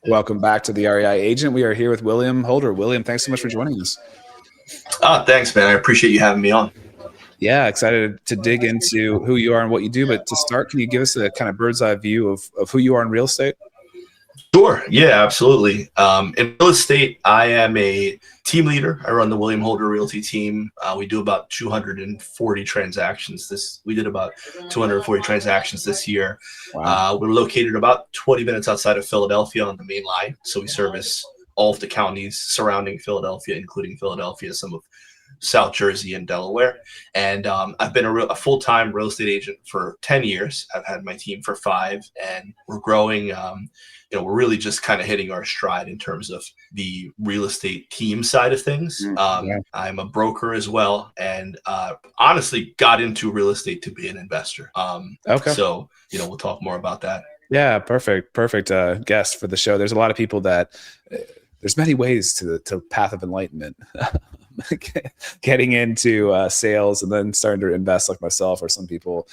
Welcome back to the REI Agent. We are here with William Holder. William, thanks so much for joining us. Thanks, man. I appreciate you having me on. Yeah, excited to dig into who you are and what you do. But to start, can you give us a kind of bird's eye view of who you are in real estate? Sure. Yeah, absolutely. In real estate, I am a team leader. I run the William Holder Realty team. We do about 240 transactions. We did about 240 transactions this year. Wow. We're located about 20 minutes outside of Philadelphia on the main line. So we service all of the counties surrounding Philadelphia, including Philadelphia, some of South Jersey and Delaware. And I've been a full-time real estate agent for 10 years. I've had my team for 5, and we're growing. We're really just kind of hitting our stride in terms of the real estate team side of things. Yeah. I'm a broker as well, and honestly got into real estate to be an investor. Okay. So, we'll talk more about that. Yeah, perfect guest for the show. There's a lot of people that there's many ways to the path of enlightenment. Getting into sales and then starting to invest, like myself, or some people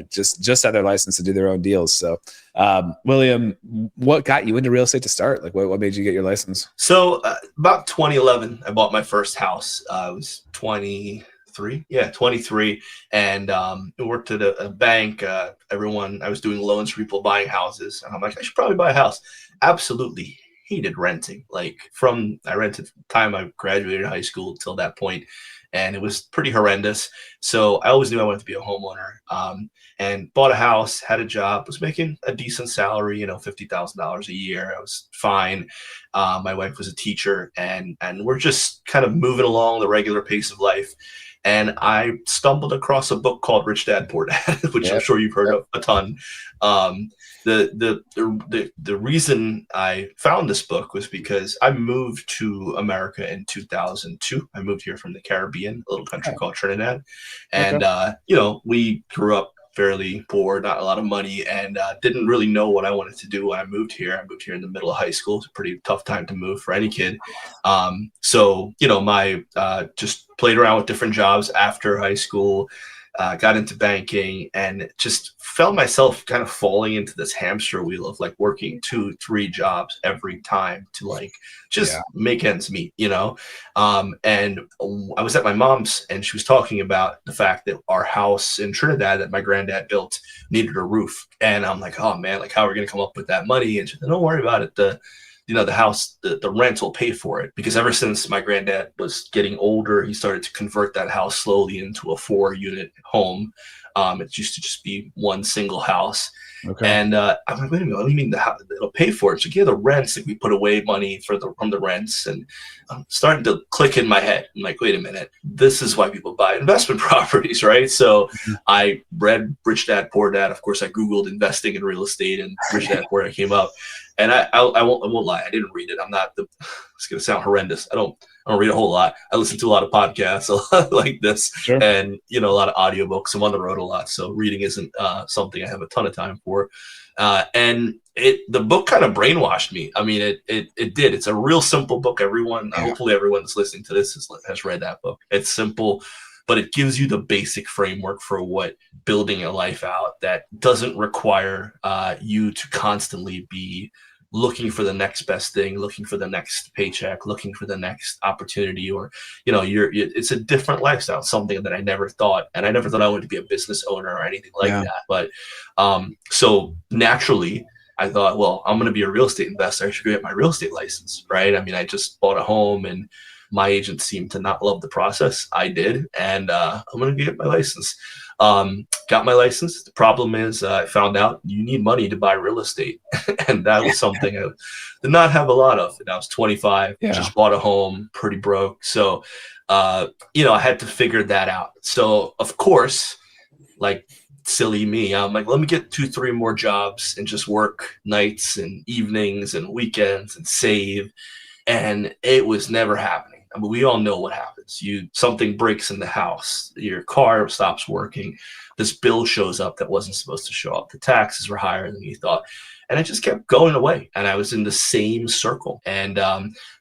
just had their license to do their own deals. So, William, what got you into real estate to start? Like, what made you get your license? So about 2011, I bought my first house. I was 23, and worked at a bank. I was doing loans for people buying houses, and I'm like, I should probably buy a house. Absolutely hated renting. I rented from the time I graduated high school till that point, and it was pretty horrendous. So I always knew I wanted to be a homeowner, and bought a house, had a job, was making a decent salary, $50,000 a year. I was fine. My wife was a teacher, and we're just kind of moving along the regular pace of life. And I stumbled across a book called Rich Dad Poor Dad, which I'm sure you've heard of a ton. The reason I found this book was because I moved to America in 2002. I moved here from the Caribbean, a little country called Trinidad. And, we grew up fairly poor, not a lot of money, and didn't really know what I wanted to do when I moved here. I moved here in the middle of high school. It's a pretty tough time to move for any kid. Just played around with different jobs after high school, got into banking, and just felt myself kind of falling into this hamster wheel of working 2-3 jobs every time to make ends meet, and I was at my mom's, and she was talking about the fact that our house in Trinidad that my granddad built needed a roof. And I'm like, oh man, how are we going to come up with that money? And she said, don't worry about it. The house, the rent will pay for it. Because ever since my granddad was getting older, he started to convert that house slowly into a 4-unit home. It used to just be one single house. Okay. And I'm like, wait a minute, what do you mean it'll pay for it? So yeah, the rents, we put away money from the rents, and I'm starting to click in my head. I'm like, wait a minute, this is why people buy investment properties, right? So I read Rich Dad Poor Dad. Of course, I Googled investing in real estate, and Rich Dad Poor Dad came up. And I won't lie, I didn't read it. It's going to sound horrendous. I don't read a whole lot. I listen to a lot of podcasts like this, sure. And a lot of audiobooks. I'm on the road a lot, so reading isn't something I have a ton of time for. And the book kind of brainwashed me. I mean, it did. It's a real simple book. Hopefully everyone that's listening to this has read that book. It's simple, but it gives you the basic framework for what building a life out that doesn't require you to constantly be looking for the next best thing, looking for the next paycheck, looking for the next opportunity, or it's a different lifestyle. Something that I never thought I wanted to be a business owner or anything like that. But so naturally, I thought, well, I'm going to be a real estate investor. I should get my real estate license, right? I mean, I just bought a home, and my agent seemed to not love the process. I did, and I'm going to get my license. Got my license. The problem is I found out you need money to buy real estate. And that was something I did not have a lot of. And I was 25, just bought a home, pretty broke. So, I had to figure that out. So, of course, silly me, I'm like, let me get 2-3 more jobs and just work nights and evenings and weekends and save. And it was never happening. I mean, we all know what happens. Something breaks in the house, your car stops working, this bill shows up that wasn't supposed to show up, the taxes were higher than you thought, and it just kept going away. And I was in the same circle, and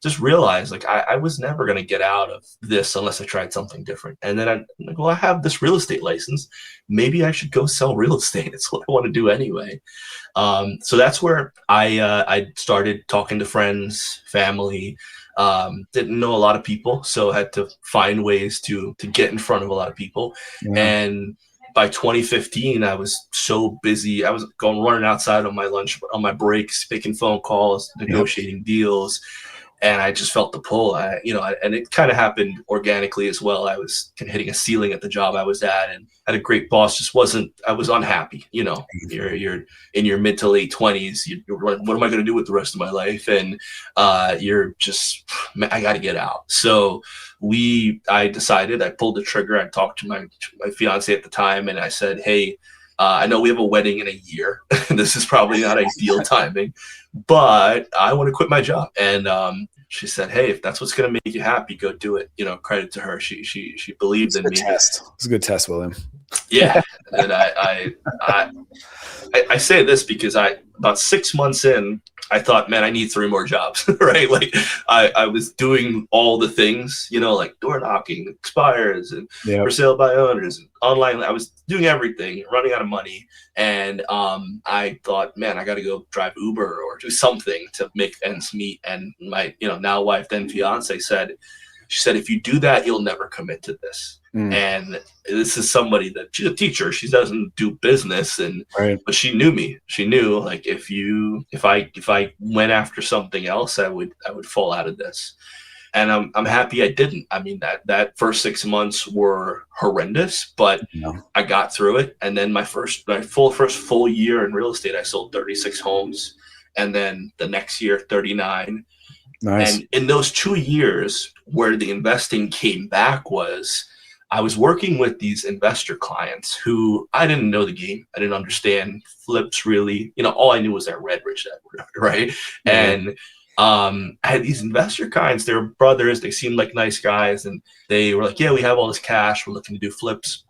just realized like I was never going to get out of this unless I tried something different. And then I'm like, well, I have this real estate license. Maybe I should go sell real estate. It's what I want to do anyway. So that's where I started talking to friends, family. Didn't know a lot of people, so had to find ways to get in front of a lot of people. Yeah. And by 2015, I was so busy. I was running outside on my breaks, making phone calls, negotiating deals. And I just felt the pull, and it kind of happened organically as well. I was kind of hitting a ceiling at the job I was at, and had a great boss. I was unhappy. You're in your mid to late 20s. What am I going to do with the rest of my life? And you're just, I got to get out. So I decided, I pulled the trigger. I talked to my fiance at the time, and I said, hey, I know we have a wedding in a year. This is probably not ideal timing, but I want to quit my job. And she said, hey, if that's what's going to make you happy, go do it. Credit to her. She believed in me. It's a good test, William. Yeah. And I say this because about 6 months in, I thought, man, I need 3 more jobs, right? Like I was doing all the things, like door knocking, expires, and for sale by owners, and online. I was doing everything, running out of money. And I thought, man, I got to go drive Uber or do something to make ends meet. And my, now wife, then fiance she said, if you do that, you'll never commit to this. And this is somebody that she's a teacher. She doesn't do business, but she knew me. She knew like if I went after something else, I would fall out of this. And I'm happy I didn't. I mean, that first 6 months were horrendous, but I got through it. And then my first full year in real estate, I sold 36 homes, and then the next year 39. Nice. And in those 2 years, where the investing came back was, I was working with these investor clients who I didn't know the game. I didn't understand flips really. All I knew was that Redbridge, right? Mm-hmm. And I had these investor clients. They were brothers. They seemed like nice guys, and they were like, "Yeah, we have all this cash. We're looking to do flips."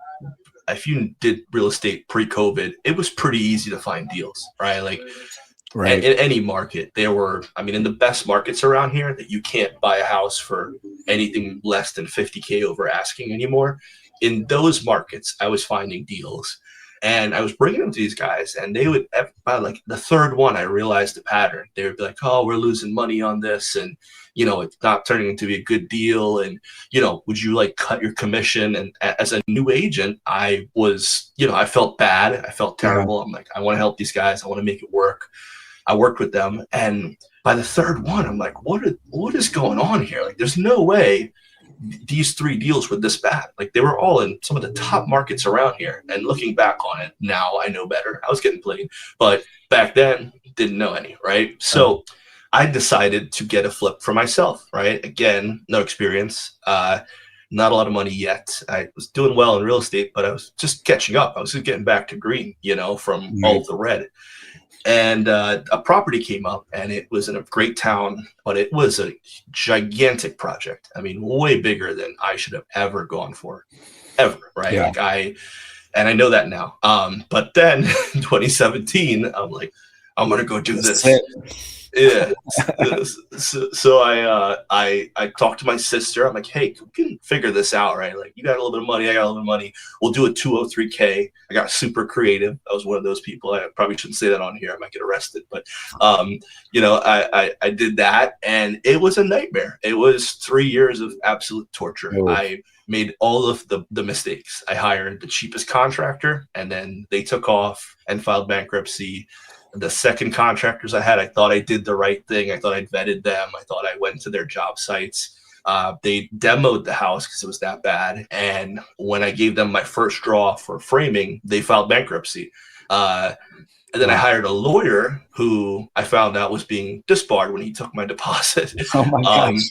If you did real estate pre-COVID, it was pretty easy to find deals, right? Like. Right. In any market, there were, in the best markets around here, that you can't buy a house for anything less than 50K over asking anymore. In those markets, I was finding deals, and I was bringing them to these guys, and they would, by like the third one, I realized the pattern. They would be like, "Oh, we're losing money on this, and it's not turning into be a good deal, and would you like cut your commission?" And as a new agent, I was, I felt bad. I felt terrible. Yeah. I'm like, I want to help these guys. I want to make it work. I worked with them, and by the third one, I'm like, what is going on here? Like, there's no way these 3 deals were this bad. Like, they were all in some of the top markets around here. And looking back on it now, I know better. I was getting played, but back then didn't know any, right? So I decided to get a flip for myself, right? Again, no experience, not a lot of money yet. I was doing well in real estate, but I was just catching up. I was just getting back to green, from all of the red. And a property came up, and it was in a great town, but it was a gigantic project. Way bigger than I should have ever gone for, ever, right? Yeah. Like I know that now. But then in 2017, I'm like, I'm gonna go do this. Yeah. So I talked to my sister. I'm like, hey, we can figure this out, right? Like, you got a little bit of money, I got a little bit of money. We'll do a 203K. I got super creative. I was one of those people. I probably shouldn't say that on here. I might get arrested. But I did that, and it was a nightmare. It was 3 years of absolute torture. Oh. I made all of the mistakes. I hired the cheapest contractor, and then they took off and filed bankruptcy. The second contractors I had, I thought I did the right thing. I thought I'd vetted them. I thought I went to their job sites. They demoed the house because it was that bad. And when I gave them my first draw for framing, they filed bankruptcy. And then I hired a lawyer who I found out was being disbarred when he took my deposit. Oh my gosh.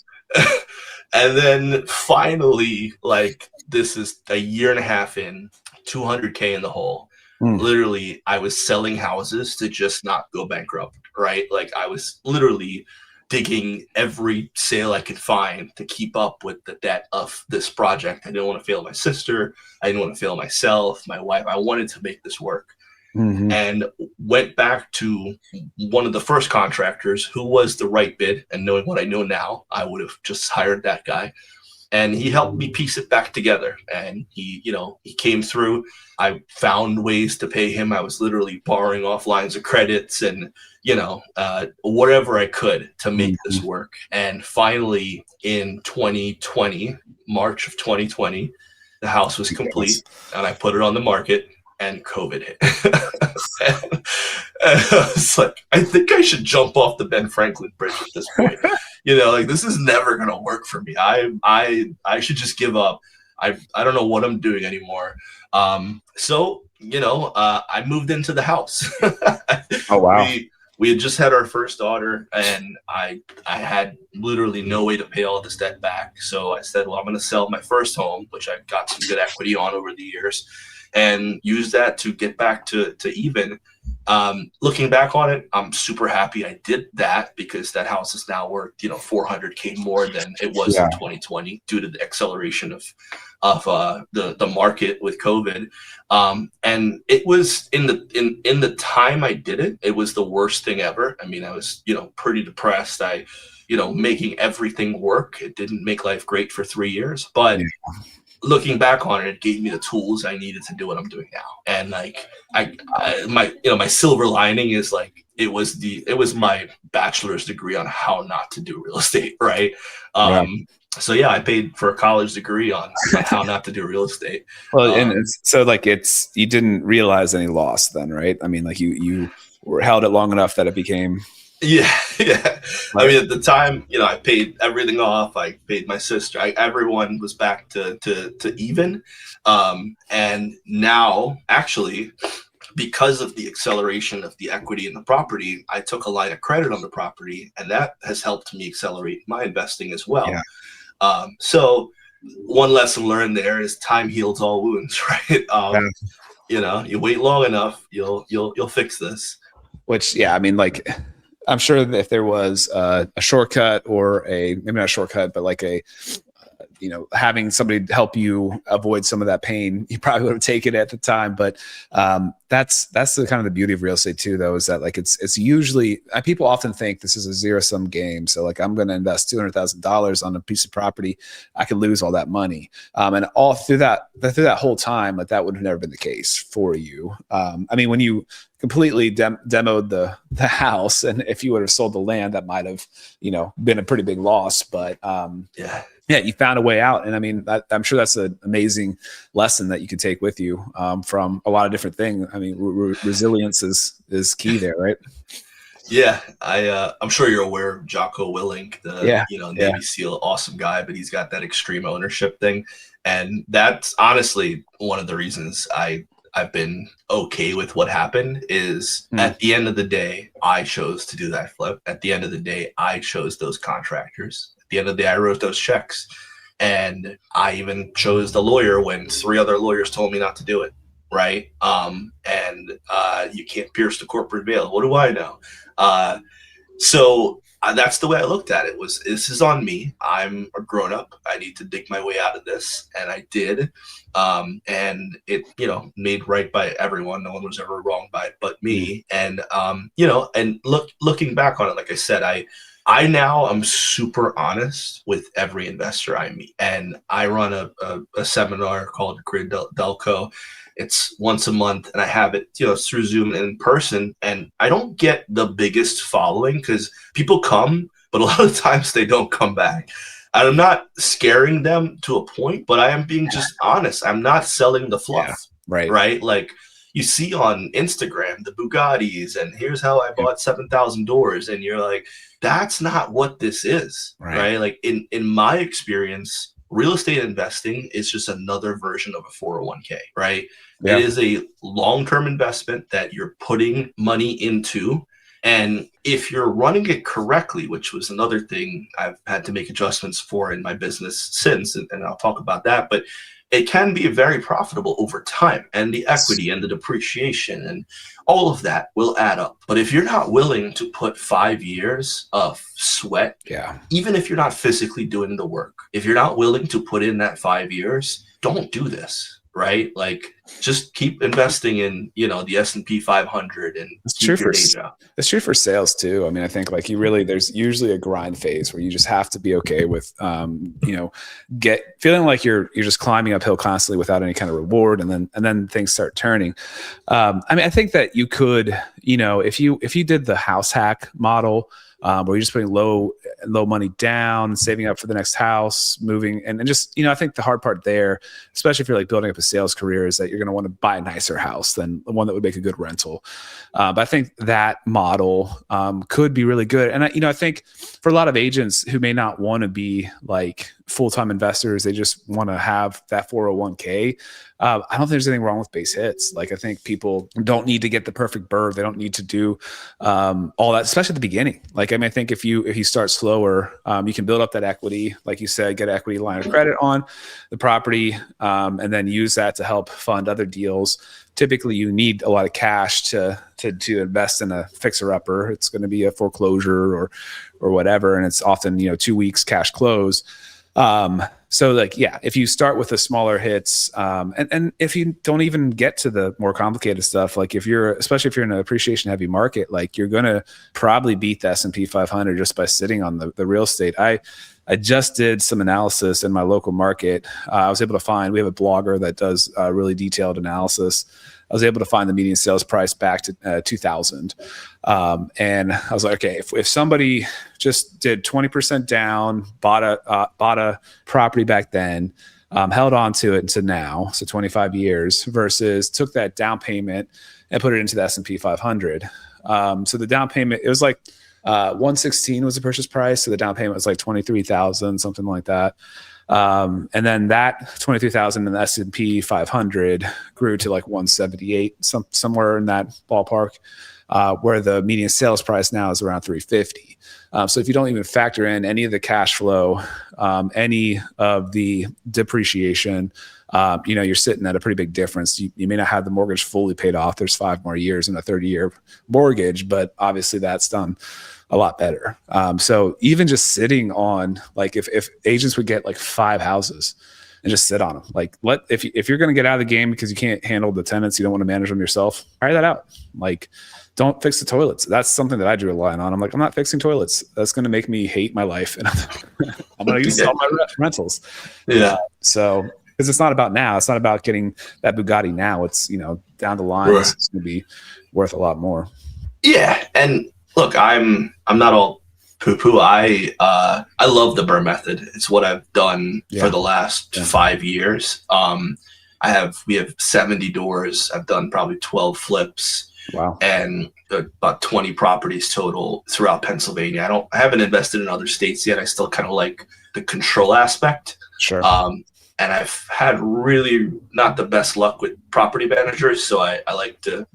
And then finally, like, this is a year and a half in, 200K in the hole. Literally, I was selling houses to just not go bankrupt, right? Like, I was literally digging every sale I could find to keep up with the debt of this project. I didn't want to fail my sister. I didn't want to fail myself, my wife. I wanted to make this work. Mm-hmm. And went back to one of the first contractors who was the right bid. And knowing what I know now, I would have just hired that guy. And he helped me piece it back together. And he came through. I found ways to pay him. I was literally borrowing off lines of credits and, whatever I could to make this work. And finally, in 2020, March of 2020, the house was complete, and I put it on the market, and COVID hit. and I was like, I think I should jump off the Ben Franklin Bridge at this point. This is never going to work for me. I should just give up. I don't know what I'm doing anymore. So I moved into the house. Oh, wow. We had just had our first daughter, and I had literally no way to pay all this debt back. So I said, well, I'm going to sell my first home, which I've got some good equity on over the years, and use that to get back to even. Looking back on it, I'm super happy I did that, because that house is now worth, $400K more than it was in 2020 due to the acceleration of the market with COVID. And it was in the time I did it, it was the worst thing ever. I mean, I was, pretty depressed. Making everything work. It didn't make life great for 3 years, but looking back on it, it gave me the tools I needed to do what I'm doing now. And my silver lining is it was my bachelor's degree on how not to do real estate, right? So yeah, I paid for a college degree on how not to do real estate. Well, and you didn't realize any loss then, right? I mean, you were held it long enough that it became. Yeah. Right. I mean, at the time, I paid everything off. I paid my sister. Everyone was back to even. And now, actually, because of the acceleration of the equity in the property, I took a line of credit on the property, and that has helped me accelerate my investing as well. Yeah. So one lesson learned there is time heals all wounds, right? You wait long enough, you'll fix this. Which, yeah, I mean, I'm sure that if there was a shortcut, or maybe not a shortcut, but having somebody help you avoid some of that pain, you probably would have taken it at the time. But that's the kind of the beauty of real estate too, though, is that it's usually, people often think this is a zero-sum game. So I'm going to invest $200,000 on a piece of property, I could lose all that money. And all through that whole time, that would have never been the case for you. I mean, when you completely demoed the house, and if you would have sold the land, that might have been a pretty big loss. But yeah, you found a way out. And I mean, I'm sure that's an amazing lesson that you can take with you from a lot of different things. I mean, resilience is key there, right? Yeah, I'm sure you're aware of Jocko Willink, the Navy SEAL, awesome guy, but he's got that extreme ownership thing, and that's honestly one of the reasons I've been okay with what happened. Is at the end of the day, I chose to do that flip. At the end of the day, I chose those contractors. At the end of the day, I wrote those checks, and I even chose the lawyer when 3 other lawyers told me not to do it. Right. You can't pierce the corporate veil. What do I know? So that's the way I looked at it. This is on me. I'm a grown up. I need to dig my way out of this. And I did. And it, made right by everyone. No one was ever wrong by it but me. And, looking back on it, like I said, I now am super honest with every investor I meet. And I run a seminar called Grid Delco. It's once a month, and I have it, through Zoom and in person. And I don't get the biggest following because people come, but a lot of times they don't come back. I'm not scaring them to a point, but I am being just honest. I'm not selling the fluff, right? Like you see on Instagram, the Bugattis, and here's how I bought 7,000 doors. And you're like, that's not what this is, right? Like in my experience, real estate investing is just another version of a 401k, right? Yeah. It is a long-term investment that you're putting money into. And if you're running it correctly, which was another thing I've had to make adjustments for in my business since, and I'll talk about that. But it can be very profitable over time, and the equity and the depreciation and all of that will add up. But if you're not willing to put 5 years of sweat, even if you're not physically doing the work, if you're not willing to put in that 5 years, don't do this, right? Like, just keep investing in, you know, the S&P 500 and keep your day job. It's true for sales too. I mean, I think like there's usually a grind phase where you just have to be okay with, you know, feeling like you're just climbing uphill constantly without any kind of reward. And then things start turning. I mean, I think that you could, you know, if you did the house hack model, where you're just putting low money down, saving up for the next house, moving, and just, you know, I think the hard part there, especially if you're like building up a sales career, is that you're going to want to buy a nicer house than the one that would make a good rental. But I think that model could be really good. And I think for a lot of agents who may not want to be like full-time investors, they just want to have that 401k. I don't think there's anything wrong with base hits. Like, I think people don't need to get the perfect BRRRR. They don't need to do all that, especially at the beginning. Like, I mean, I think if you start slower, you can build up that equity, like you said, get an equity line of credit on the property, and then use that to help fund other deals. Typically, you need a lot of cash to invest in a fixer-upper. It's going to be a foreclosure or whatever, and it's often, you know, 2 weeks cash close. So like, yeah, if you start with the smaller hits, and if you don't even get to the more complicated stuff, like especially if you're in an appreciation heavy market, like you're going to probably beat the S&P 500 just by sitting on the real estate. I just did some analysis in my local market. I was able to find, we have a blogger that does really detailed analysis. I was able to find the median sales price back to 2000. And I was like, okay, if somebody just did 20% down, bought a property back then, held on to it to now, so 25 years, versus took that down payment and put it into the S&P 500. So the down payment, it was like 116 was the purchase price. So the down payment was like 23,000, something like that. And then that 23,000 in the S&P 500 grew to like 178, somewhere in that ballpark, where the median sales price now is around 350. So if you don't even factor in any of the cash flow, any of the depreciation, you know, you're sitting at a pretty big difference. You may not have the mortgage fully paid off. There's 5 more years in a 30-year mortgage, but obviously that's done a lot better. So even just sitting on, like, if agents would get like 5 houses and just sit on them, like, if you're going to get out of the game because you can't handle the tenants, you don't want to manage them yourself, try that out. Like, don't fix the toilets. That's something that I drew a line on. I'm like, I'm not fixing toilets. That's going to make me hate my life, and I'm going to use all my rentals. Yeah. So, because it's not about now. It's not about getting that Bugatti now. It's, you know, down the line, right. It's going to be worth a lot more. Yeah, and look, I'm not all poo-poo. I love the BRRRR method. It's what I've done for the last 5 years. We have 70 doors. I've done probably 12 flips. Wow. And about 20 properties total throughout Pennsylvania. I haven't invested in other states yet. I still kind of like the control aspect. Sure. And I've had really not the best luck with property managers. So I like to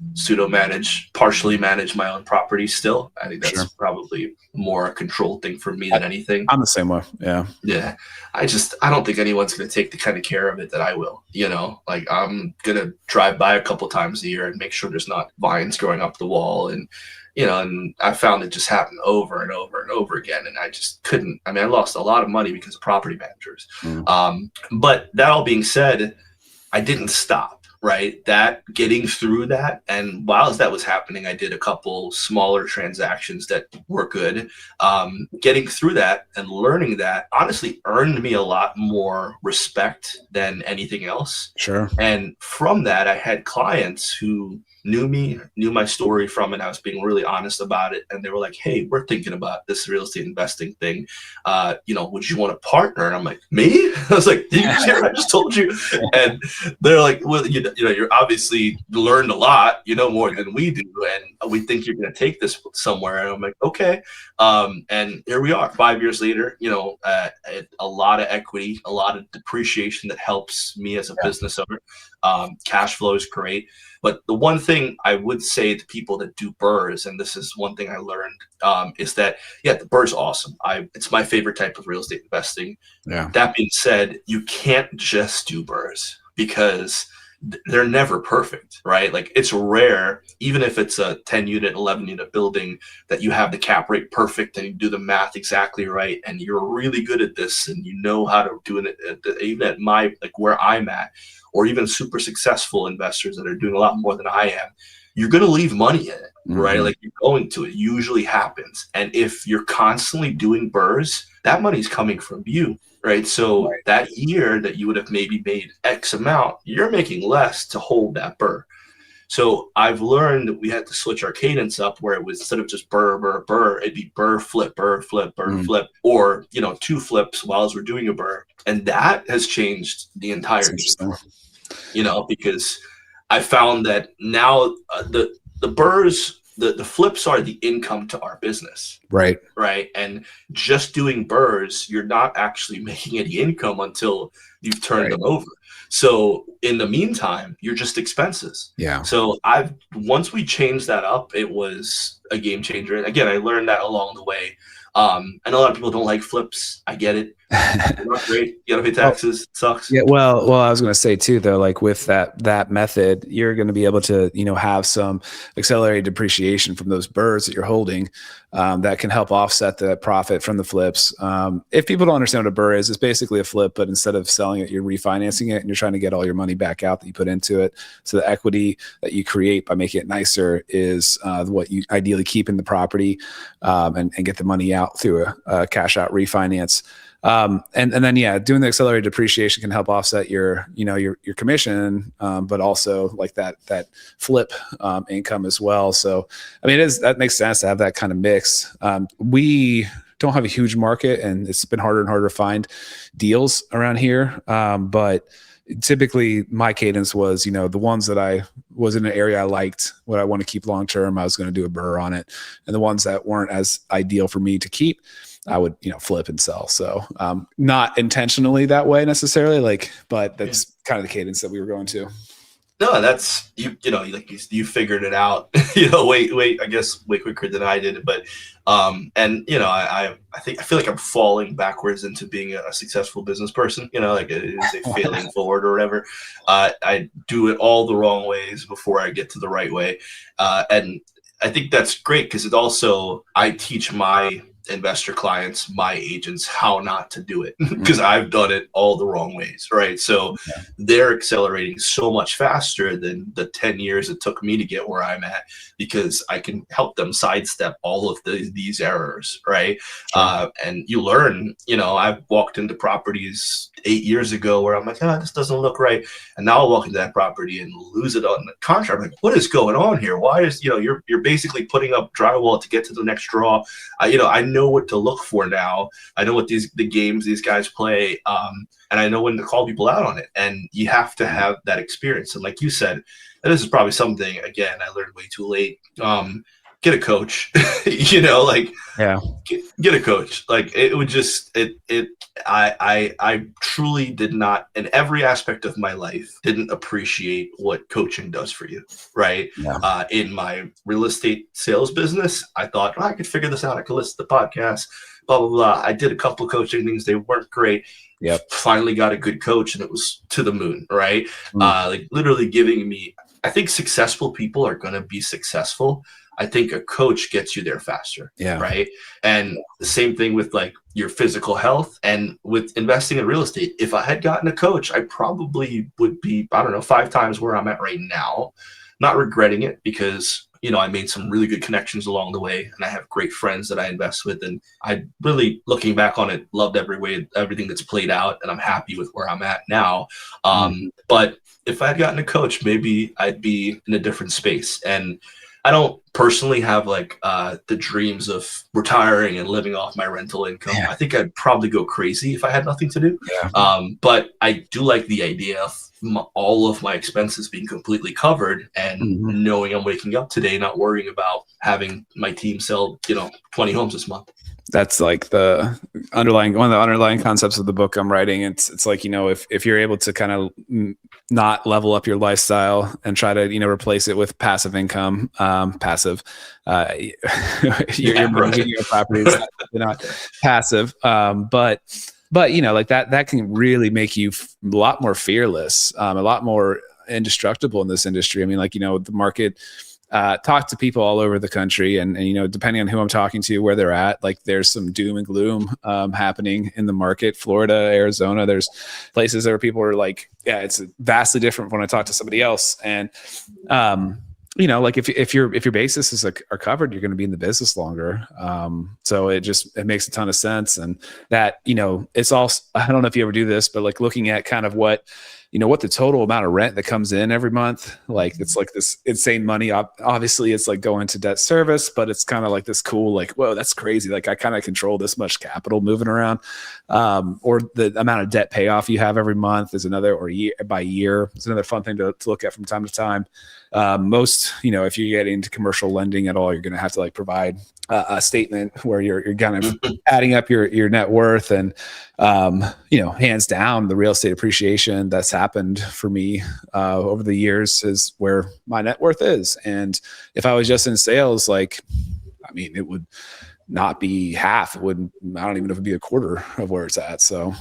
partially manage my own property still. I think that's probably more a control thing for me than anything. I'm the same way. Yeah. Yeah. I don't think anyone's going to take the kind of care of it that I will, you know, like I'm going to drive by a couple times a year and make sure there's not vines growing up the wall. And, you know, and I found it just happened over and over and over again. And I just couldn't, I lost a lot of money because of property managers. But that all being said, I didn't stop, right? That getting through that. And while that was happening, I did a couple smaller transactions that were good. Getting through that and learning that honestly earned me a lot more respect than anything else. Sure. And from that, I had clients who knew my story from it. I was being really honest about it. And they were like, hey, we're thinking about this real estate investing thing. You know, would you want to partner? And I'm like, me? I was like, did you hear what I just told you? And they're like, well, you know, you're obviously learned a lot, you know, more than we do. And we think you're going to take this somewhere. And I'm like, okay. And here we are 5 years later, you know, a lot of equity, a lot of depreciation that helps me as a business owner. Cash flow is great. But the one thing I would say to people that do BRRRRs, and this is one thing I learned, is that, yeah, the BRRRR is awesome. It's my favorite type of real estate investing. Yeah. That being said, you can't just do BRRRRs because they're never perfect, right? Like, it's rare, even if it's a 10 unit, 11 unit building, that you have the cap rate perfect and you do the math exactly right and you're really good at this and you know how to do it, even at my, like where I'm at, or even super successful investors that are doing a lot more than I am. You're going to leave money in it, right? Like, you're going to. It usually happens. And if you're constantly doing BRRRRs, that money's coming from you, right? So that year that you would have maybe made X amount, you're making less to hold that BRRRR. So I've learned that we had to switch our cadence up, where it was, instead of just BRRRR, BRRRR, BRRRR, it'd be BRRRR, flip, BRRRR, flip, BRRRR, flip, or, you know, 2 flips while we're doing a BRRRR. And that has changed the entire game, you know, because I found that now the BRRRRs, the flips are the income to our business. Right. Right. And just doing BRRRRs, you're not actually making any income until you've turned them over. So in the meantime, you're just expenses. Yeah. So once we changed that up, it was a game changer. And again, I learned that along the way. I know a lot of people don't like flips. I get it. They're not great. You gotta pay taxes. It sucks. Yeah. Well, I was going to say too, though, like with that method, you're going to be able to, you know, have some accelerated depreciation from those BRRRRs that you're holding, that can help offset the profit from the flips. If people don't understand what a BRRRR is, it's basically a flip, but instead of selling it, you're refinancing it and you're trying to get all your money back out that you put into it. So the equity that you create by making it nicer is what you ideally keep in the property, and get the money out through a cash out refinance. And then, yeah, doing the accelerated depreciation can help offset your commission, but also like that flip income as well. So, I mean, that makes sense to have that kind of mix. We don't have a huge market, and it's been harder and harder to find deals around here. But typically my cadence was, you know, the ones that I was in an area I liked, what I want to keep long term, I was going to do a BRRRR on it. And the ones that weren't as ideal for me to keep, I would, you know, flip and sell. So not intentionally that way necessarily, but that's kind of the cadence that we were going to. No, that's you know, like you figured it out, you know, I guess way quicker than I did. But and you know, I feel like I'm falling backwards into being a successful business person, you know, like it is a failing forward or whatever. I do it all the wrong ways before I get to the right way. And I think that's great because it also, I teach my investor clients, my agents, how not to do it because I've done it all the wrong ways, right? So they're accelerating so much faster than the 10 years it took me to get where I'm at, because I can help them sidestep all of these errors, right? And you learn, you know, I've walked into properties 8 years ago where I'm like, this doesn't look right. And now I'll walk into that property and lose it on the contract. I'm like, what is going on here? Why is, you know, you're basically putting up drywall to get to the next draw. You know, I know what to look for now. I know what the games these guys play, and I know when to call people out on it. And you have to have that experience. And like you said, and this is probably something, again, I learned way too late. Get a coach, you know, like get a coach. Like it would just I truly did not, in every aspect of my life, didn't appreciate what coaching does for you, right? In my real estate sales business, I thought, I could figure this out. I could listen to the podcast, blah, blah, blah. I did a couple of coaching things. They weren't great. Finally got a good coach and it was to the moon, right? Like literally giving me, I think successful people are going to be successful. I think a coach gets you there faster, right? And the same thing with like your physical health and with investing in real estate. If I had gotten a coach, I probably would be, I don't know, 5 times where I'm at right now. Not regretting it because, you know, I made some really good connections along the way and I have great friends that I invest with. And I really, looking back on it, loved everything that's played out, and I'm happy with where I'm at now. But if I had gotten a coach, maybe I'd be in a different space. And I don't personally have like the dreams of retiring and living off my rental income. I think I'd probably go crazy if I had nothing to do. But I do like the idea of all of my expenses being completely covered and knowing I'm waking up today, not worrying about having my team sell, you know, 20 homes this month. That's like the one of the underlying concepts of the book I'm writing. It's like, if you're able to kind of not level up your lifestyle and try to, replace it with passive income, passive, you're managing your properties, not passive. But like that can really make you a lot more fearless, a lot more indestructible in this industry. I mean, like, the market, talk to people all over the country, and depending on who I'm talking to, where they're at, like there's some doom and gloom happening in the market. Florida, Arizona, there's places where people are like, yeah, it's vastly different when I talk to somebody else. And like if your basis is like are covered, you're going to be in the business longer. So it makes a ton of sense. And that, it's also, I don't know if you ever do this, but like looking at kind of what the total amount of rent that comes in every month, like it's like this insane money. Obviously it's like going to debt service, but it's kind of like this cool, like, whoa, that's crazy. Like I kind of control this much capital moving around. Or the amount of debt payoff you have every month is another, or by year. It's another fun thing to look at from time to time. Most, if you get into commercial lending at all, you're going to have to like provide a statement where you're kind of adding up your net worth, and hands down, the real estate appreciation that's happened for me over the years is where my net worth is. And if I was just in sales, like, I mean, it would not be half. I don't even know if it'd be a quarter of where it's at. So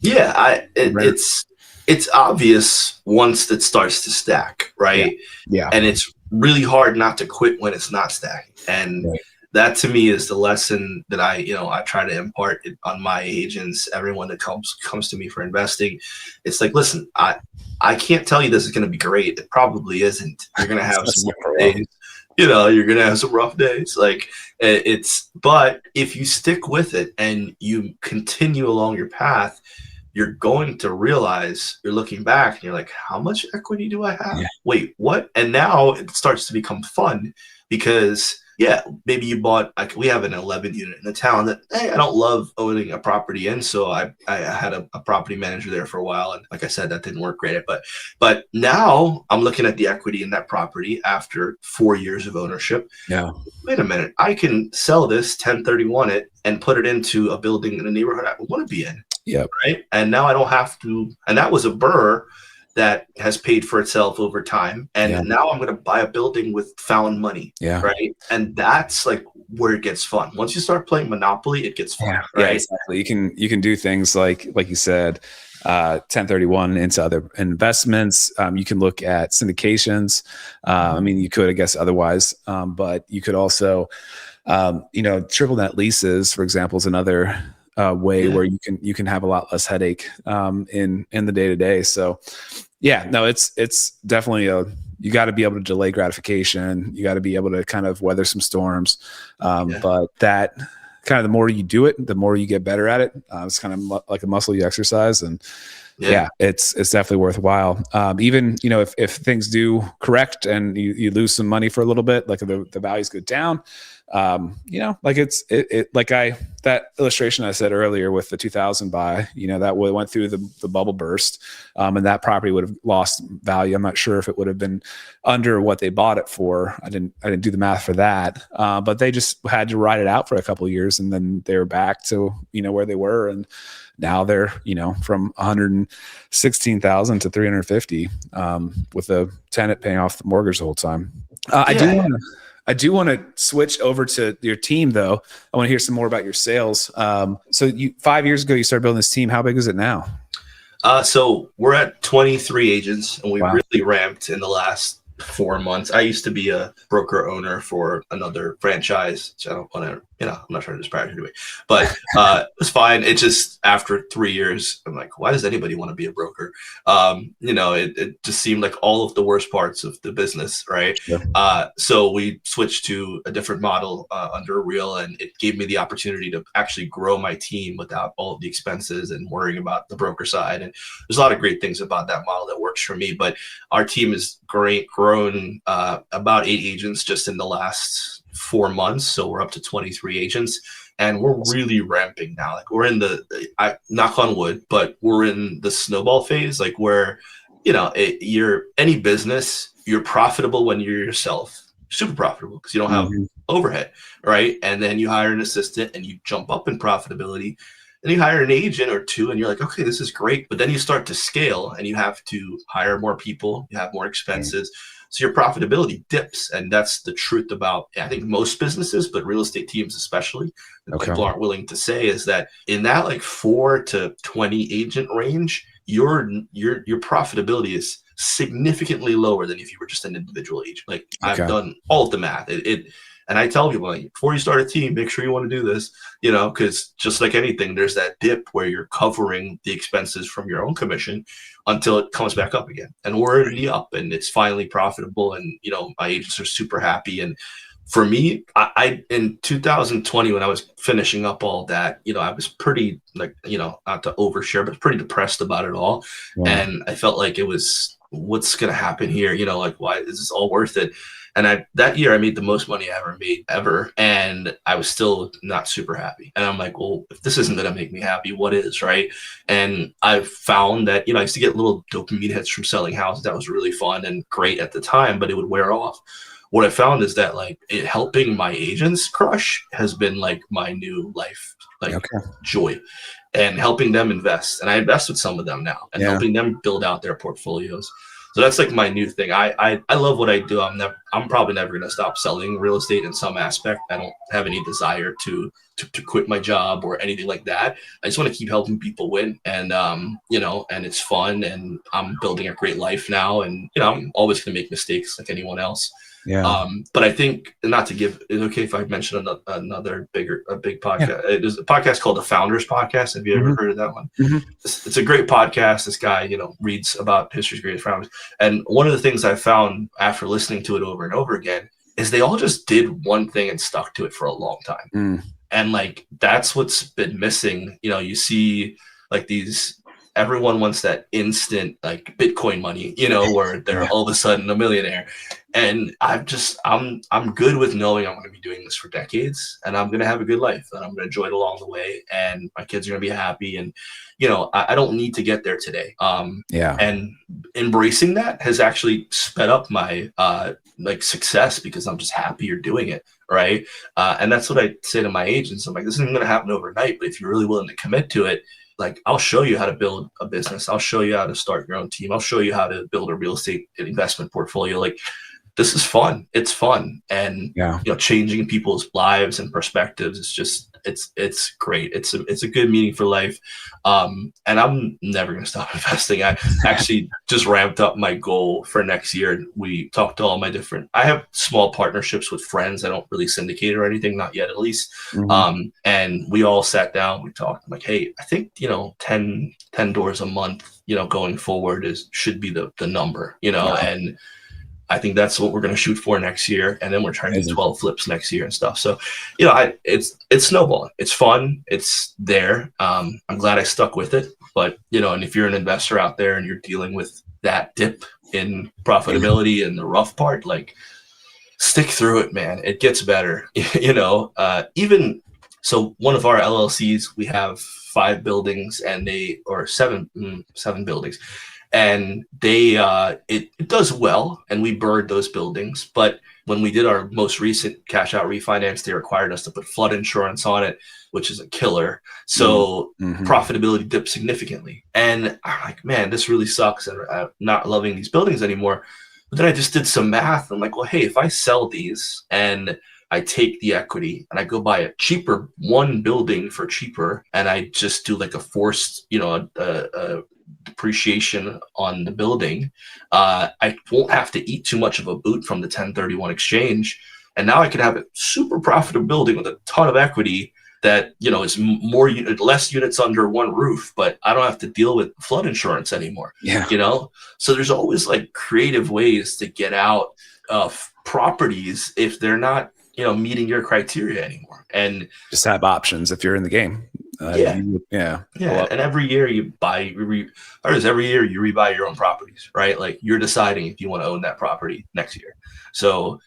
yeah, it's obvious once it starts to stack, right? Yeah. And it's really hard not to quit when it's not stacking. And that to me is the lesson that I try to impart on my agents, everyone that comes to me for investing. It's like, listen, I can't tell you this is going to be great. It probably isn't. You're going to have some rough days. You're going to have some rough days. Like but if you stick with it and you continue along your path, you're going to realize, you're looking back and you're like, how much equity do I have? Yeah. Wait, what? And now it starts to become fun because, maybe you bought, like we have an 11 unit in the town that, hey, I don't love owning a property in. So I had a property manager there for a while. And like I said, that didn't work great. But now I'm looking at the equity in that property after 4 years of ownership. Yeah. Wait a minute. I can sell this 1031 it and put it into a building in a neighborhood I want to be in. Yeah. Right. And now I don't have to. And that was a BRRRR that has paid for itself over time. And now I'm going to buy a building with found money. Yeah. Right. And that's like where it gets fun. Once you start playing Monopoly, it gets fun. Yeah. Right. Yeah, exactly. You can do things like you said, 1031 into other investments. You can look at syndications. I mean, you could, I guess, otherwise, but you could also, triple net leases, for example, is another way where you can have a lot less headache in the day to day. So it's definitely you got to be able to delay gratification. You got to be able to kind of weather some storms. But that kind of, the more you do it, the more you get better at it. It's kind of like a muscle you exercise, and it's definitely worthwhile. Even, if things do correct and you lose some money for a little bit, like the values go down, like that illustration I said earlier with the 2000 buy, that went through the bubble burst, and that property would have lost value. I'm not sure if it would have been under what they bought it for. I didn't do the math for that, but they just had to ride it out for a couple of years, and then they were back to where they were, and now they're from 116,000 to 350, with a tenant paying off the mortgage the whole time. I do want to switch over to your team, though. I want to hear some more about your sales. So 5 years ago, you started building this team. How big is it now? So we're at 23 agents, and we really ramped in the last 4 months. I used to be a broker owner for another franchise, which I don't want to, I'm not trying to disparage anybody, but it was fine. It just, after 3 years, I'm like, why does anybody want to be a broker? It just seemed like all of the worst parts of the business, right? Yeah. So we switched to a different model under Real, and it gave me the opportunity to actually grow my team without all of the expenses and worrying about the broker side. And there's a lot of great things about that model that works for me, but our team is grown about 8 agents just in the last 4 months. So we're up to 23 agents, and we're really ramping now. Like we're in I knock on wood, but we're in the snowball phase, like where, you're any business, you're profitable when you're yourself. super profitable because you don't have Mm-hmm. overhead, right? And then you hire an assistant and you jump up in profitability. And you hire an agent or two and you're like, okay, this is great. But then you start to scale and you have to hire more people, you have more expenses. So your profitability dips. And that's the truth about, I think, most businesses, but real estate teams especially, that Okay. people aren't willing to say, is that in that like 4 to 20 agent range, your profitability is significantly lower than if you were just an individual agent. Like Okay. I've done all of the math. And I tell people, like, before you start a team, make sure you want to do this, you know, because just like anything, there's that dip where you're covering the expenses from your own commission until it comes back up again. And we're already up and it's finally profitable. And, you know, my agents are super happy. And for me, I in 2020, when I was finishing up all that, you know, I was pretty, like, you know, not to overshare, but pretty depressed about it all. Yeah. And I felt like it was, what's going to happen here? You know, like, why is this all worth it? And that year I made the most money I ever made ever. And I was still not super happy. And I'm like, well, if this isn't going to make me happy, what is, right? And I've found that, you know, I used to get little dopamine hits from selling houses. That was really fun and great at the time, but it would wear off. What I found is that like helping my agents crush has been like my new life, like joy, and helping them invest. And I invest with some of them now and helping them build out their portfolios. So that's like my new thing. I love what I do. I'm probably never going to stop selling real estate in some aspect. I don't have any desire to quit my job or anything like that. I just want to keep helping people win. And, you know, and it's fun and I'm building a great life now. And, you know, I'm always going to make mistakes like anyone else. Yeah. But I think, not to give, it's okay if I mention another big podcast. There's a podcast called the Founders Podcast. Have you ever heard of that one? It's a great podcast. This guy, you know, reads about history's greatest founders. And one of the things I found after listening to it over and over again is they all just did one thing and stuck to it for a long time. And like, that's what's been missing. You know, you see like everyone wants that instant like Bitcoin money, you know, where they're all of a sudden a millionaire. And I'm good with knowing I'm going to be doing this for decades and I'm going to have a good life and I'm going to enjoy it along the way and my kids are going to be happy. And, you know, I don't need to get there today. And embracing that has actually sped up my like success because I'm just happier doing it. Right. And that's what I say to my agents. I'm like, this isn't going to happen overnight, but if you're really willing to commit to it, like, I'll show you how to build a business. I'll show you how to start your own team. I'll show you how to build a real estate investment portfolio. Like, this is fun. It's fun. And, you know, changing people's lives and perspectives is just, it's great. It's a good meaning for life. And I'm never going to stop investing. I actually just ramped up my goal for next year. We talked to all my I have small partnerships with friends. I don't really syndicate or anything, not yet, at least. And we all sat down, we talked. I'm like, hey, I think, you know, 10 doors a month, you know, going forward should be the number, you know, and I think that's what we're going to shoot for next year. And then we're trying to do 12 flips next year and stuff. So, you know, it's snowballing. It's fun. It's there. I'm glad I stuck with it. But, you know, and if you're an investor out there and you're dealing with that dip in profitability and the rough part, like, stick through it, man. It gets better. You know, even so, one of our LLCs, we have 5 buildings and or seven buildings. And it does well, and we BRRRR'd those buildings. But when we did our most recent cash out refinance, they required us to put flood insurance on it, which is a killer. So profitability dipped significantly. And I'm like, man, this really sucks. And I'm not loving these buildings anymore. But then I just did some math. I'm like, well, hey, if I sell these and I take the equity and I go buy a cheaper one building for cheaper, and I just do like a forced, you know, a depreciation on the building, I won't have to eat too much of a boot from the 1031 exchange. And now I can have a super profitable building with a ton of equity that, you know, is less units under one roof, but I don't have to deal with flood insurance anymore. You know, so there's always like creative ways to get out of properties if they're not, you know, meeting your criteria anymore. And just have options if you're in the game. And every year you buy, every year you rebuy your own properties, right? Like, you're deciding if you want to own that property next year. So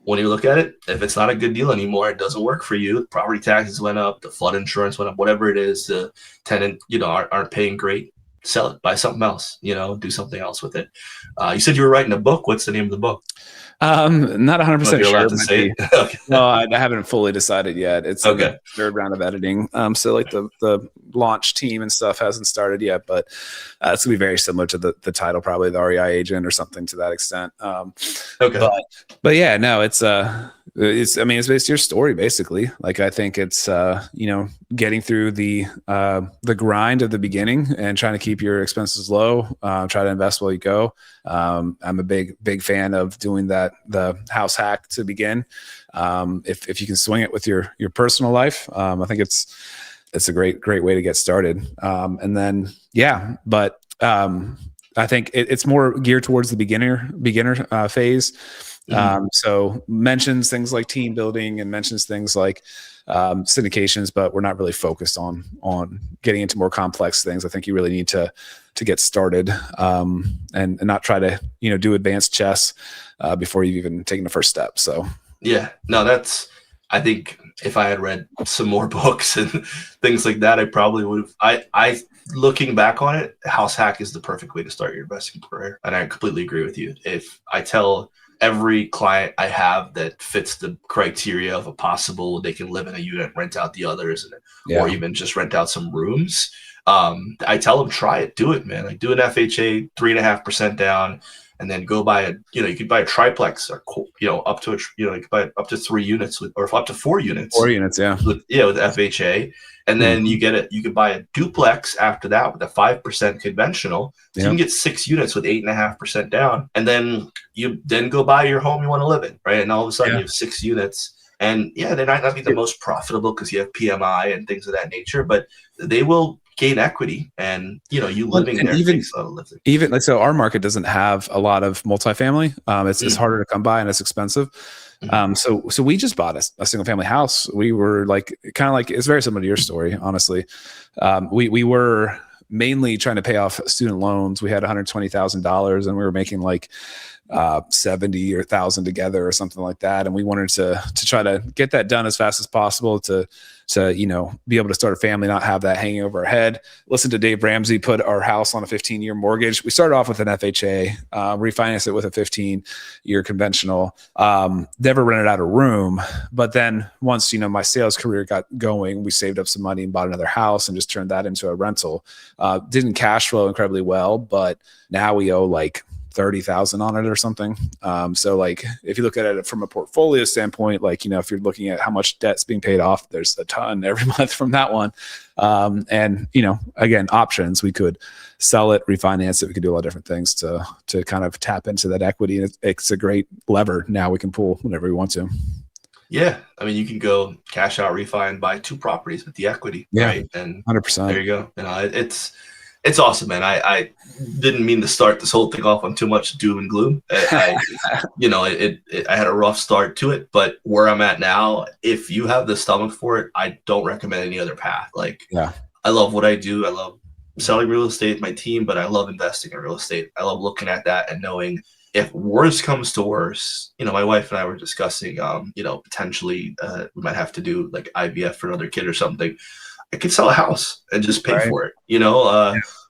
when you look at it, if it's not a good deal anymore, it doesn't work for you. Property taxes went up, the flood insurance went up, whatever it is, the tenant, you know, aren't paying great. sell it, buy something else, do something else with it. You said you were writing a book. What's the name of the book? Not 100% You're sure. allowed to say it? Okay. No, I haven't fully decided yet. It's in the third round of editing. So like the launch team and stuff hasn't started yet, but it's gonna be very similar to the title, probably the REI agent or something to that extent. But yeah, no, it's based your story basically. Like I think it's getting through the grind of the beginning and trying to keep your expenses low, try to invest while you go. I'm a big fan of doing the house hack to begin. If you can swing it with your personal life, I think it's a great way to get started. And then but I think it's more geared towards the beginner phase. So mentions things like team building and mentions things like syndications, but we're not really focused on getting into more complex things. I think you really need to get started and not try to do advanced chess before you've even taken the first step. So I think if I had read some more books and things like that, I probably would have. I looking back on it, house hack is the perfect way to start your investing career, and I completely agree with you. If I tell every client I have that fits the criteria of a possible, they can live in a unit, rent out the others, or even just rent out some rooms. I tell them, try it, do it, man. Like do an FHA, 3.5% down, and then go buy you could buy a triplex or, up to you can buy up to 3 units or up to 4 units. 4 units, with FHA. And then you can buy a duplex after that with a 5% conventional. So you can get 6 units with 8.5% down. And then you go buy your home you want to live in, right? And all of a sudden you have 6 units. And they might not be the most profitable because you have PMI and things of that nature, but they will gain equity, and you living there even like, so our market doesn't have a lot of multifamily. It's harder to come by and it's expensive. So we just bought a single family house. We were it's very similar to your story, honestly. We were mainly trying to pay off student loans. We had $120,000 and we were making like 70 or 1,000 together or something like that. And we wanted to try to get that done as fast as possible to be able to start a family, not have that hanging over our head. Listen to Dave Ramsey put our house on a 15-year mortgage. We started off with an FHA, refinanced it with a 15-year conventional, never rented out a room. But then once, my sales career got going, we saved up some money and bought another house and just turned that into a rental. Didn't cash flow incredibly well, but now we owe like 30,000 on it or something. So like, if you look at it from a portfolio standpoint, like, if you're looking at how much debt's being paid off, there's a ton every month from that one. And, again, options, we could sell it, refinance it. We could do a lot of different things to kind of tap into that equity. And it's a great lever now we can pull whenever we want to. Yeah. I mean, you can go cash out, refi, and buy 2 properties with the equity. Right. And 100%. There you go. It's awesome, man. I didn't mean to start this whole thing off on too much doom and gloom. I had a rough start to it, but where I'm at now, if you have the stomach for it, I don't recommend any other path. I love what I do. I love selling real estate, my team, but I love investing in real estate. I love looking at that and knowing if worse comes to worse, my wife and I were discussing, potentially we might have to do like IVF for another kid or something. I could sell a house and just pay for it.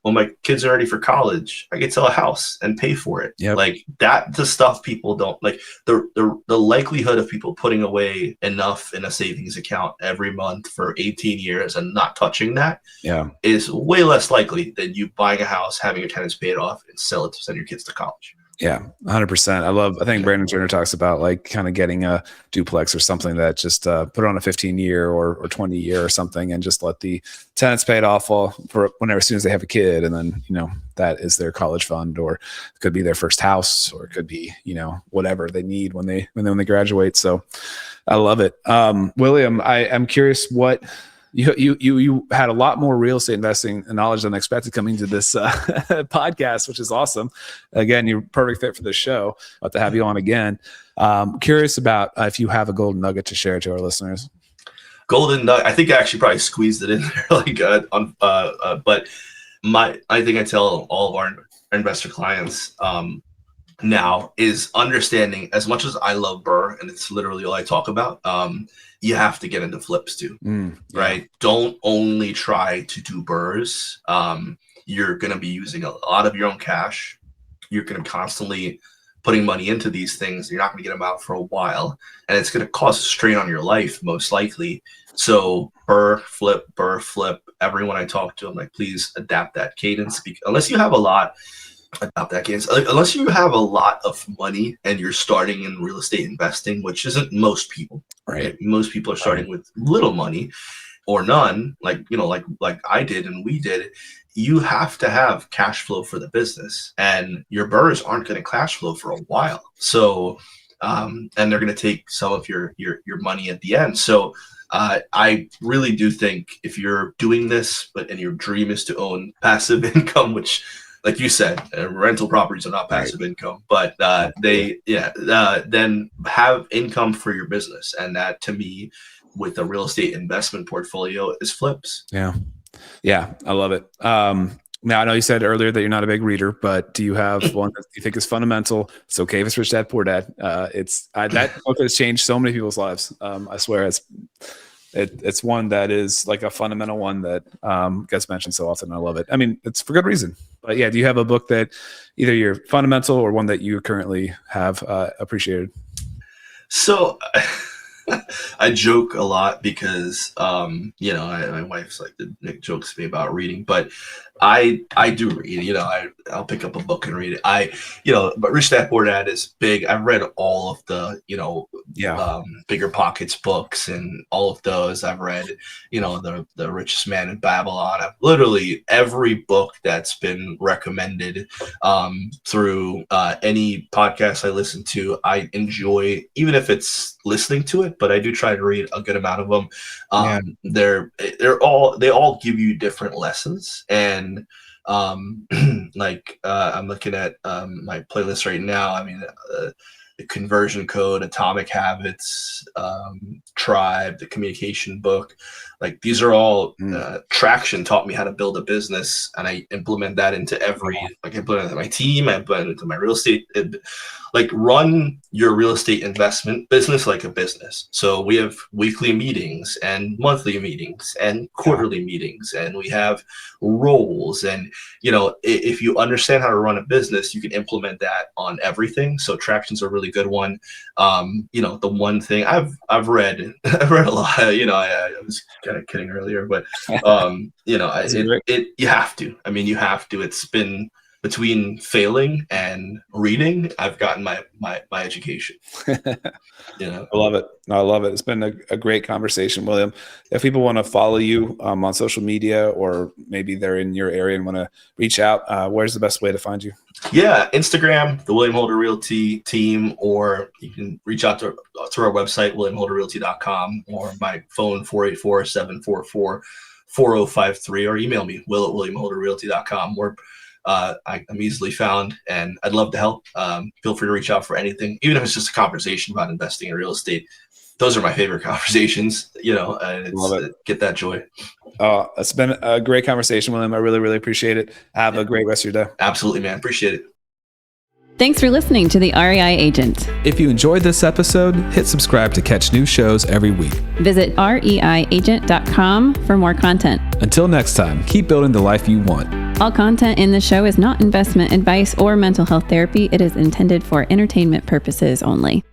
When my kids are ready for college, I could sell a house and pay for it. Like that, the stuff people don't like. The likelihood of people putting away enough in a savings account every month for 18 years and not touching that is way less likely than you buying a house, having your tenants paid off, and sell it to send your kids to college. Yeah, 100%. I think Brandon Turner talks about like kind of getting a duplex or something that just put it on a 15-year or 20-year or something and just let the tenants pay it off for whenever, as soon as they have a kid. And then, that is their college fund, or it could be their first house, or it could be, whatever they need when they graduate. So I love it. William, I'm curious what you had a lot more real estate investing knowledge than expected coming to this podcast, which is awesome. Again, you're a perfect fit for the show. I'll have to have you on again. Curious about if you have a golden nugget to share to our listeners. Golden nugget. I think I actually probably squeezed it in there, but I think I tell all of our investor clients, now is understanding, as much as I love BRRRR and it's literally all I talk about, you have to get into flips too, right? Don't only try to do BRRRRs. You're going to be using a lot of your own cash. You're going to constantly putting money into these things. You're not going to get them out for a while, and it's going to cause a strain on your life, most likely. So BRRRR flip. Everyone I talk to, I'm like, please adapt that cadence. Unless you have a lot unless you have a lot of money and you're starting in real estate investing, which isn't most people, right? Most people are starting with little money or none, like I did and we did. You have to have cash flow for the business, and your BRRRRs aren't going to cash flow for a while. So, and they're going to take some of your money at the end. So, I really do think if you're doing this, and your dream is to own passive income, which, like you said, rental properties are not passive income, but then have income for your business. And that, to me, with a real estate investment portfolio, is flips. Yeah, I love it. Now, I know you said earlier that you're not a big reader, but do you have one that you think is fundamental? It's okay if it's Rich Dad Poor Dad. That book has changed so many people's lives. I swear it's one that is like a fundamental one that gets mentioned so often. I love it. I mean, it's for good reason. But yeah, do you have a book that either you're fundamental or one that you currently have appreciated? So I joke a lot because, my wife's like, Nick jokes me about reading, but I do read, I'll pick up a book and read it. But Rich Dad Poor Dad is big. I've read all of the, Bigger Pockets books and all of those. I've read, the Richest Man in Babylon. I've literally every book that's been recommended through any podcast I listen to. I enjoy, even if it's listening to it, but I do try to read a good amount of them. They all give you different lessons. And I'm looking at my playlist right now. I mean, the Conversion Code, Atomic Habits, Tribe, the Communication Book. Like, these are all Traction taught me how to build a business, and I implement that into I implement it in my team, I implement it into my real estate. Run your real estate investment business like a business. So we have weekly meetings and monthly meetings and quarterly meetings, and we have roles. And, if you understand how to run a business, you can implement that on everything. So Traction's a really good one. The one thing I've read a lot, I was kind of kidding earlier, but, you have to. I mean, you have to. It's been between failing and reading, I've gotten my education. I love it. I love it. It's been a great conversation, William. If people want to follow you on social media, or maybe they're in your area and want to reach out, where's the best way to find you? Yeah, Instagram, the William Holder Realty team, or you can reach out to our website, williamholderrealty.com, or my phone, 484-744-4053, or email me, will@williamholderrealty.com. I'm easily found, and I'd love to help. Feel free to reach out for anything, even if it's just a conversation about investing in real estate. Those are my favorite conversations, Love it. Get that joy. It's been a great conversation, William. I really, really appreciate it. Have a great rest of your day. Absolutely, man. Appreciate it. Thanks for listening to the REI Agent. If you enjoyed this episode, hit subscribe to catch new shows every week. Visit reiagent.com for more content. Until next time, keep building the life you want. All content in the show is not investment advice or mental health therapy. It is intended for entertainment purposes only.